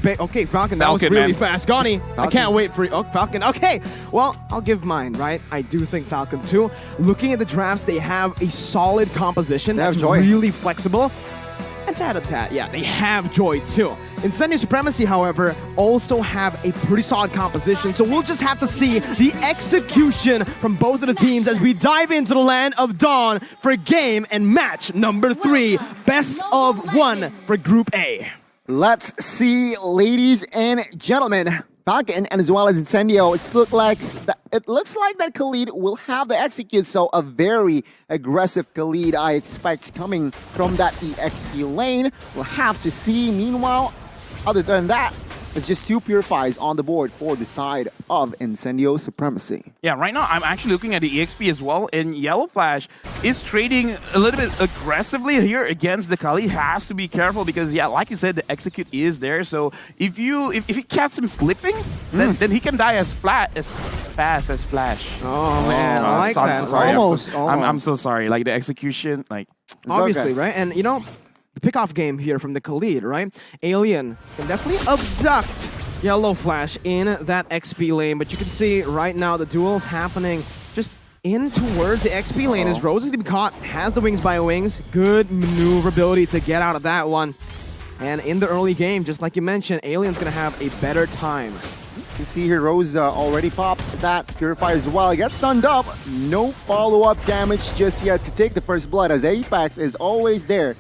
match. Okay, Falcon, that was really fast. Gani, I can't wait for you. Oh, Falcon. Okay, well, I'll give mine, right? I do think Falcon too. Looking at the drafts, they have a solid composition that's really flexible. And tat-a-tat, yeah, they have Joy too. Incendio Supremacy, however, also have a pretty solid composition, so we'll just have to see the execution from both of the teams as we dive into the land of Dawn for game and match number 3, best of 1 for Group A. Let's see, ladies and gentlemen. Falcon and as well as Incendio, it looks like that Khalid will have the execute, so a very aggressive Khalid I expect coming from that EXP lane. We'll have to see. Meanwhile, other than that, it's just 2 Purifies on the board for the side of Incendio Supremacy. Yeah, right now I'm actually looking at the EXP as well, and Yellow Flash is trading a little bit aggressively here against the Kali. Has to be careful because, yeah, like you said, the execute is there. So if he catches him slipping, then he can die as fast as Flash. Oh man, I like that. I'm so sorry. Almost. I'm so sorry. Like the execution, like obviously, right? And you know, the pickoff game here from the Khalid, right? Alien can definitely abduct Yellow Flash in that XP lane, but you can see right now the duel's happening just in towards the XP lane as Rose is going to be caught, has the wings by wings, good maneuverability to get out of that one. And in the early game, just like you mentioned, Alien's going to have a better time. You can see here Rose already popped that Purifier as well. Gets stunned up, no follow-up damage just yet to take the first blood as Apex is always there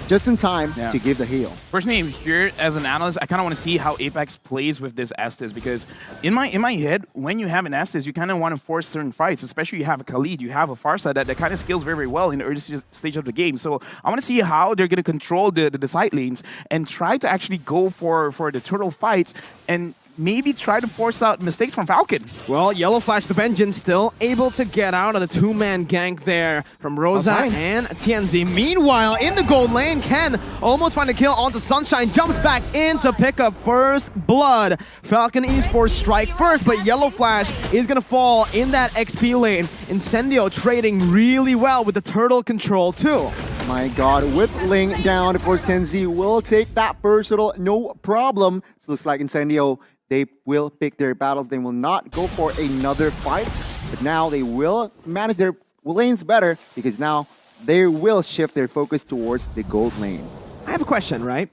just in time to give the heal. Personally, here as an analyst, I kind of want to see how Apex plays with this Estes, because in my head, when you have an Estes, you kind of want to force certain fights, especially you have a Khalid, you have a Farsa that kind of scales very, very well in the early stage of the game. So I want to see how they're going to control the side lanes and try to actually go for the turtle fights and maybe try to force out mistakes from Falcon. Well, Yellow Flash the Vengeance still able to get out of the 2-man gank there from Rosa and TNZ. Meanwhile, in the gold lane, Ken almost find a kill onto Sunshine, jumps back in to pick up first blood. Falcon Esports strike first, but Yellow Flash is going to fall in that XP lane. Incendio trading really well with the turtle control too. My god, whippling down for TNZ will take that first turtle, no problem. So looks like Incendio, they will pick their battles. They will not go for another fight, but now they will manage their lanes better because now they will shift their focus towards the gold lane. I have a question, right?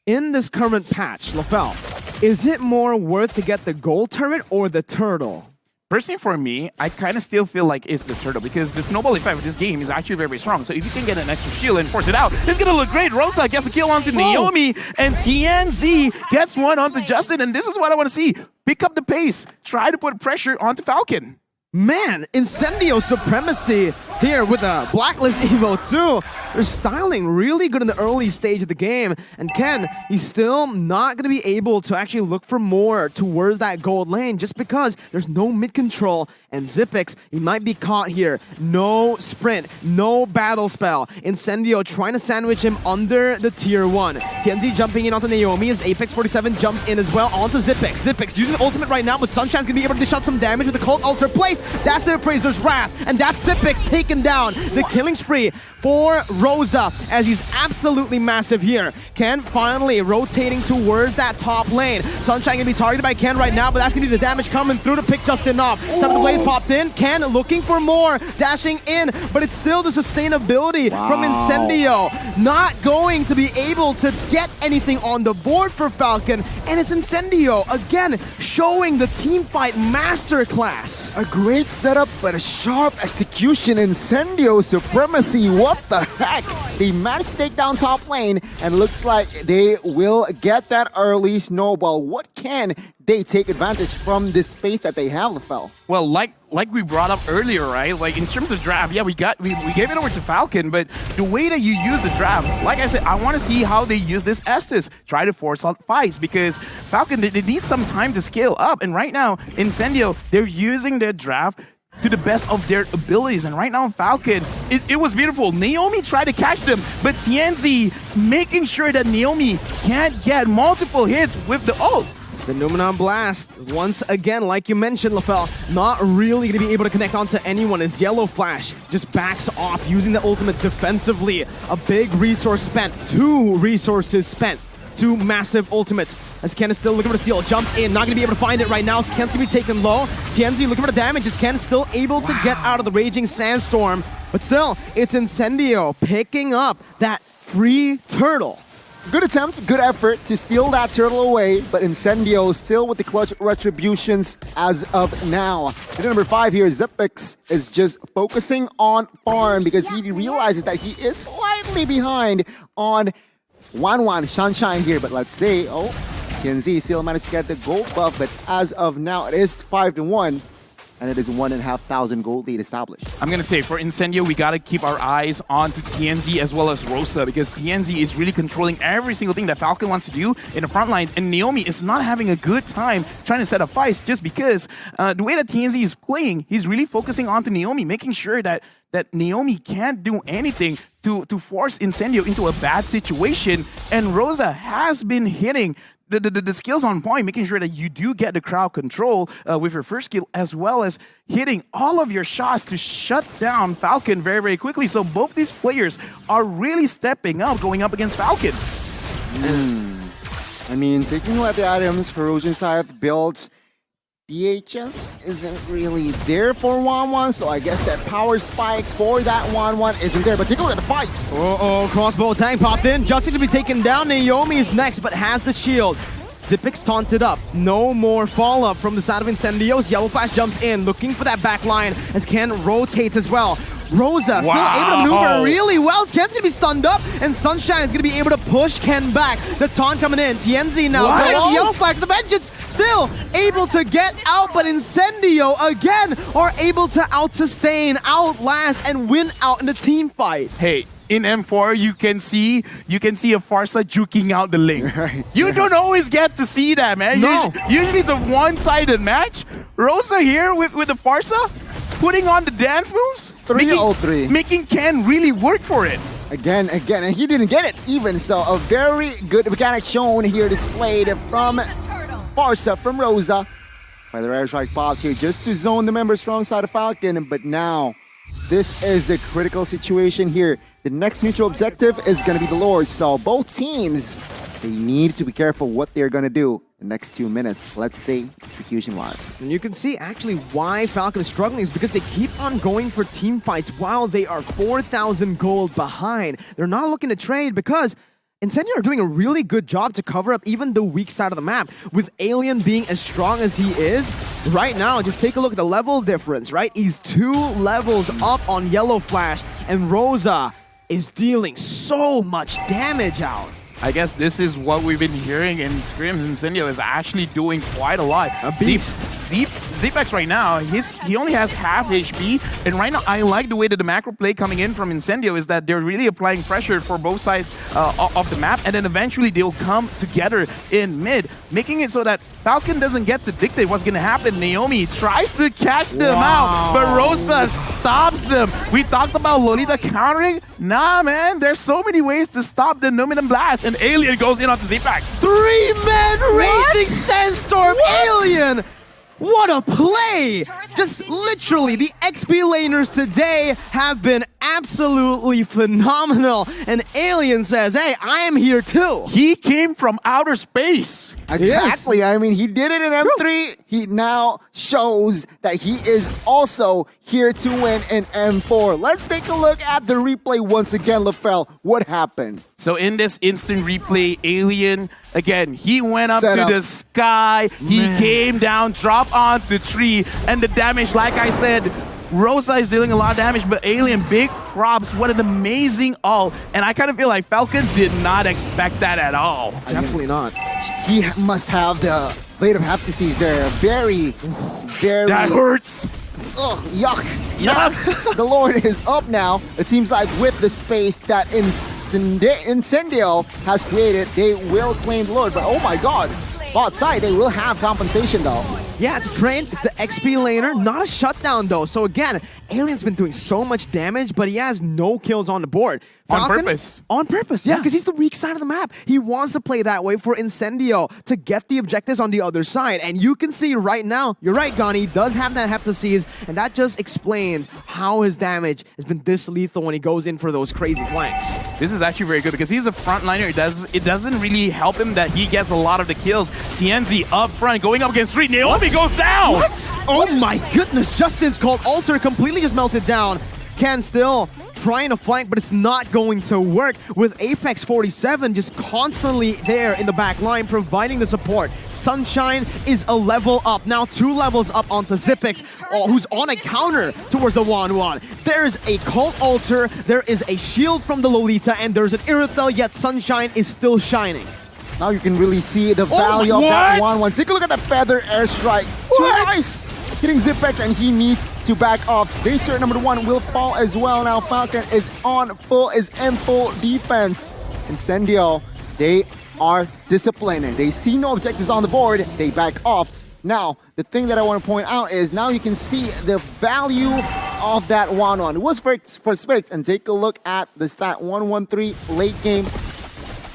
In this current patch, LaFell, is it more worth to get the gold turret or the turtle? Personally, for me, I kind of still feel like it's the turtle because the snowball effect of this game is actually very, very strong. So if you can get an extra shield and force it out, it's going to look great. Rosa gets a kill onto Naomi, and TNZ gets one onto Justin. And this is what I want to see. Pick up the pace. Try to put pressure onto Falcon. Man, Incendio Supremacy here with a Blacklist Evo too. They're styling really good in the early stage of the game. And Ken, he's still not going to be able to actually look for more towards that gold lane just because there's no mid control. And Zipix, he might be caught here. No sprint, no battle spell. Incendio trying to sandwich him under the tier 1. TNZ jumping in onto Naomi as Apex 47 jumps in as well onto Zipix. Zipix using the ultimate right now, but Sunshine's going to be able to dish out some damage with the Cult Ultra placed. That's the Appraiser's Wrath, and that's Zipix taken down. The killing spree for Rosa as he's absolutely massive here. Ken finally rotating towards that top lane. Sunshine gonna be targeted by Ken right now, but that's gonna be the damage coming through to pick Justin off. Time the Blaze popped in. Ken looking for more, dashing in, but it's still the sustainability from Incendio. Not going to be able to get anything on the board for Falcon, and it's Incendio again showing the team fight masterclass. A great setup, but a sharp execution. Incendio Supremacy. What the heck? They managed to take down top lane, and looks like they will get that early snowball. What can they take advantage from this space that they have, LaFell? Well, like we brought up earlier, right? Like in terms of draft, yeah, we gave it over to Falcon, but the way that you use the draft, like I said, I want to see how they use this Estes, try to force out fights, because Falcon, they need some time to scale up, and right now, Incendio, they're using their draft to the best of their abilities. And right now, Falcon, it was beautiful. Naomi tried to catch them, but TNZ making sure that Naomi can't get multiple hits with the ult. The Numenon Blast, once again, like you mentioned, LaFell, not really going to be able to connect onto anyone as Yellow Flash just backs off using the ultimate defensively. A big resource spent, 2 resources spent two massive ultimates. As Ken is still looking for the steal, jumps in, not going to be able to find it right now. So Ken's going to be taken low. TNZ looking for the damage. Is Ken still able to get out of the Raging Sandstorm? But still, it's Incendio picking up that free turtle. Good attempt, good effort to steal that turtle away, but Incendio still with the clutch retributions as of now. At number 5 here, Zipix is just focusing on farm because he realizes that he is slightly behind on 1-1 Sunshine here. But let's say, TNZ still managed to get the gold buff, but as of now, it is 5-1. And it is 1,500 gold lead established. I'm going to say, for Incendio, we got to keep our eyes on to TNZ as well as Rosa, because TNZ is really controlling every single thing that Falcon wants to do in the front line, and Naomi is not having a good time trying to set up fights just because the way that TNZ is playing, he's really focusing on to Naomi, making sure that Naomi can't do anything to force Incendio into a bad situation, and Rosa has been hitting the skills on point, making sure that you do get the crowd control with your first skill, as well as hitting all of your shots to shut down Falcon very, very quickly. So both these players are really stepping up, going up against Falcon. I mean, taking a look at the items, Corrosion Scythe builds, DHS isn't really there for 1-1, so I guess that power spike for that 1-1 isn't there. But take a look at the fights. Crossbow tank popped in. Justin to be taken down. Naomi is next, but has the shield. Zipix taunted up. No more follow-up from the side of Incendios. Yellow Flash jumps in, looking for that back line as Ken rotates as well. Rosa still able to maneuver really well. Ken's going to be stunned up, and Sunshine is going to be able to push Ken back. The taunt coming in. TNZ now goes Yellow Flag to the Vengeance. Still able to get out, but Incendio again are able to out-sustain, outlast, and win out in the team fight. Hey, in M4, you can see a Farsa juking out the link. You don't always get to see that, man. No. Usually it's a one-sided match. Rosa here with the Farsa, putting on the dance moves. 3-0-3. Making Ken really work for it. Again, and he didn't get it even. So a very good mechanic shown here, displayed from Farsa, from Rosa. By the rare strike popped here just to zone the members from side of Falcon. But now, this is the critical situation here. The next neutral objective is going to be the Lord. So both teams, they need to be careful what they're going to do the next 2 minutes, let's say execution-wise. And you can see actually why Falcon is struggling is because they keep on going for team fights while they are 4,000 gold behind. They're not looking to trade because Incendio are doing a really good job to cover up even the weak side of the map. With Alien being as strong as he is, right now, just take a look at the level difference, right? He's 2 levels up on Yellow Flash, and Rosa is dealing so much damage out. I guess this is what we've been hearing in scrims. Incendio is actually doing quite a lot. A beast. Zepex right now, he only has half HP, and right now I like the way that the macro play coming in from Incendio is that they're really applying pressure for both sides of the map, and then eventually they'll come together in mid, making it so that Falcon doesn't get to dictate what's going to happen. Naomi tries to catch them out, but Rosa stops them. We talked about Lolita countering. Nah, man, there's so many ways to stop the Numinum Blast, and Alien goes in onto Zepex. 3-man Raging Sandstorm Alien! What a play! Just literally, the XP laners today have been absolutely phenomenal. And Alien says, hey, I am here too. He came from outer space. Exactly. Yes. I mean, he did it in M3. He now shows that he is also here to win in M4. Let's take a look at the replay once again, LaFell. What happened? So in this instant replay, Alien, again, he went up to the sky. He came down, dropped on the tree, and the damage, like I said, Rosa is dealing a lot of damage, but Alien, big props. What an amazing ult. And I kind of feel like Falcon did not expect that at all. Definitely not. He must have the blade of haptices there. Very. That hurts. Ugh, yuck. The Lord is up now. It seems like with the space that Incendio has created, they will claim the Lord. But oh my god, bot side, they will have compensation though. Yeah, it's Drain, the XP laner, not a shutdown though. So again, Alien's been doing so much damage, but he has no kills on the board. Falcon, On purpose. On purpose, yeah, because he's the weak side of the map. He wants to play that way for Incendio to get the objectives on the other side. And you can see right now, you're right, Gani, he does have that Heptasize, and that just explains how his damage has been this lethal when he goes in for those crazy flanks. This is actually very good because he's a frontliner. It doesn't really help him that he gets a lot of the kills. TNZ up front, going up against 3. Naomi goes down! What? Oh my goodness, Justin's called Alter completely just melted down. Ken still trying to flank, but it's not going to work with Apex 47 just constantly there in the back line providing the support. Sunshine is a level up, now 2 levels up onto Zipix, who's on a counter towards the 1-1. There's a Cult Alter, there is a shield from the Lolita, and there's an Irithel, yet Sunshine is still shining. Now you can really see the value of that 1-1. Take a look at the Feather Airstrike. Twice! Hitting Zipex, and he needs to back off. Baser number 1 will fall as well. Now Falcon is in full defense. Incendio, they are disciplined. They see no objectives on the board. They back off. Now, the thing that I want to point out is now you can see the value of that 1-1. It was first pick, and take a look at the stat 113 late game.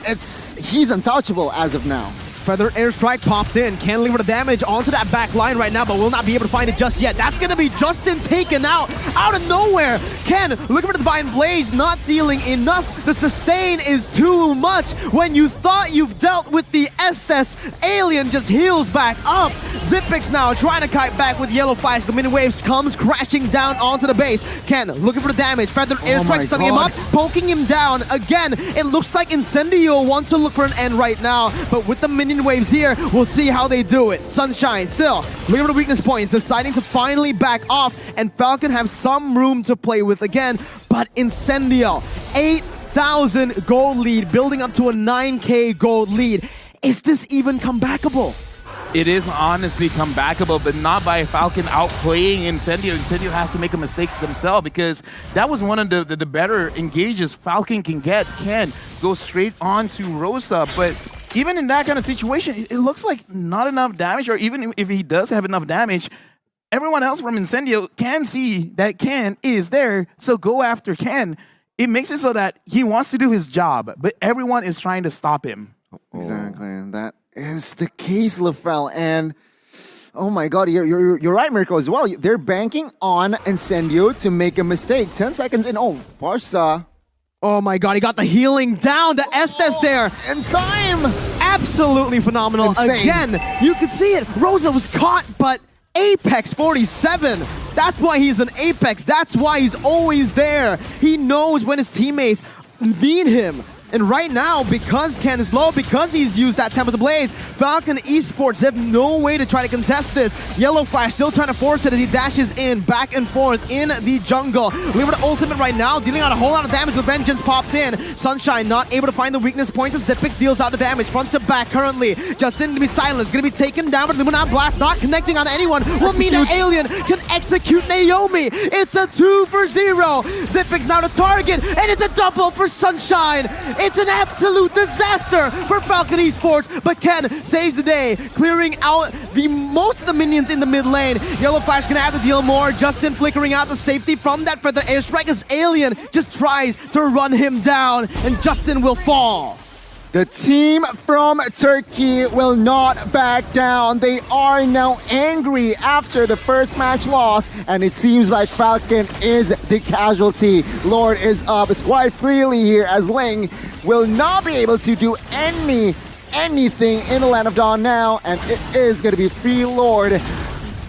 He's untouchable as of now. Feather Airstrike popped in. Can't deliver the damage onto that back line right now, but will not be able to find it just yet. That's going to be Justin taken out of nowhere. Ken, looking for the Divine Blaze, not dealing enough. The sustain is too much. When you thought you've dealt with the Estes, Alien just heals back up. Zipix now trying to kite back with Yellow Flash. The mini waves comes crashing down onto the base. Ken looking for the damage. Feather Airstrike stunning him up, poking him down. Again, it looks like Incendio wants to look for an end right now, but with the minion waves here, we'll see how they do it. Sunshine still looking for the weakness points, deciding to finally back off, and Falcon have some room to play with again, but Incendio, 8,000 gold lead, building up to a 9K gold lead. Is this even comebackable? It is honestly comebackable, but not by Falcon outplaying Incendio. Incendio has to make a mistakes themselves because that was one of the better engages Falcon can get. Ken go straight on to Rosa, but even in that kind of situation, it looks like not enough damage, or even if he does have enough damage, everyone else from Incendio can see that Ken is there, so go after Ken. It makes it so that he wants to do his job, but everyone is trying to stop him. Exactly, and that is the case, LaFell. And oh my God, you're right, Mirko, as well. They're banking on Incendio to make a mistake. 10 seconds in. Oh, Barca. Oh my God, he got the healing down. The Estes there. In time. Absolutely phenomenal. Insane. Again, you can see it. Rosa was caught, but Apex 47. That's why he's an Apex. That's why he's always there. He knows when his teammates need him. And right now, because Ken is low, because he's used that Temple to Blaze, Falcon Esports have no way to try to contest this. Yellow Flash still trying to force it as he dashes in, back and forth in the jungle. Looking for the ultimate right now, dealing out a whole lot of damage with Vengeance popped in. Sunshine not able to find the weakness points as Zipix deals out the damage front to back currently. Justin to be silenced, gonna be taken down, but Luminant Blast not connecting on anyone. Will mean that Alien can execute Naomi. It's a 2 for 0. Zipix now to target, and it's a double for Sunshine. It's an absolute disaster for Falcon Esports, but Ken saves the day, clearing out most of the minions in the mid lane. Yellow Flash gonna have to deal more. Justin flickering out the safety from that Feather Airstrike as Alien just tries to run him down, and Justin will fall. The team from Turkey will not back down. They are now angry after the first match loss, and it seems like Falcon is the casualty. Lord is up. It's quite freely here as Ling will not be able to do anything in the Land of Dawn now, and it is going to be free Lord.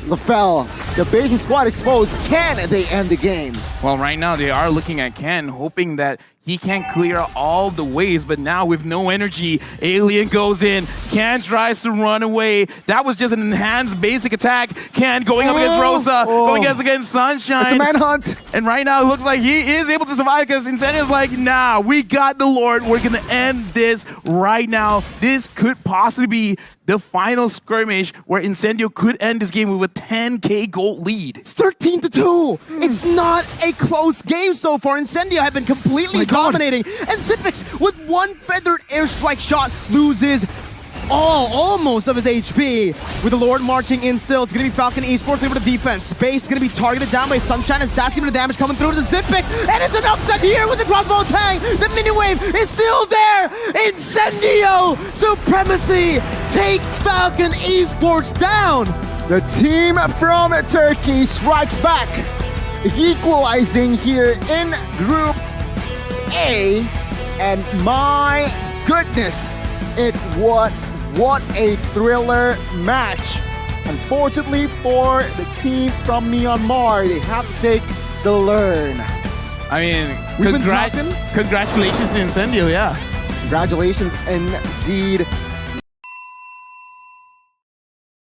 LaFell, the base is quite exposed. Can they end the game? Well, right now they are looking at Ken, hoping that he can clear all the ways, but now with no energy, Alien goes in. Ken tries to run away. That was just an enhanced basic attack. Ken going up against Rosa, going against Sunshine. It's a manhunt. And right now it looks like he is able to survive because Incendio's like, nah, we got the Lord. We're going to end this right now. This could possibly be the final skirmish where Incendio could end this game with a 10K gold lead. 13-2. It's not a close game so far. Incendio have been completely dominating. And Zipix, with one feathered airstrike shot, loses almost of his HP. With the Lord marching in still, it's going to be Falcon Esports able to defense. Space is going to be targeted down by Sunshine as that's going to be the damage coming through to the Zipix. And it's an upset here with the crossbow tag. The mini wave is still there. Incendio Supremacy take Falcon Esports down. The team from Turkey strikes back, equalizing here in Group A. And my goodness, what a thriller match. Unfortunately for the team from Myanmar, they have to take the learn. I mean, We've been talking. congratulations to Incendio, yeah. Congratulations indeed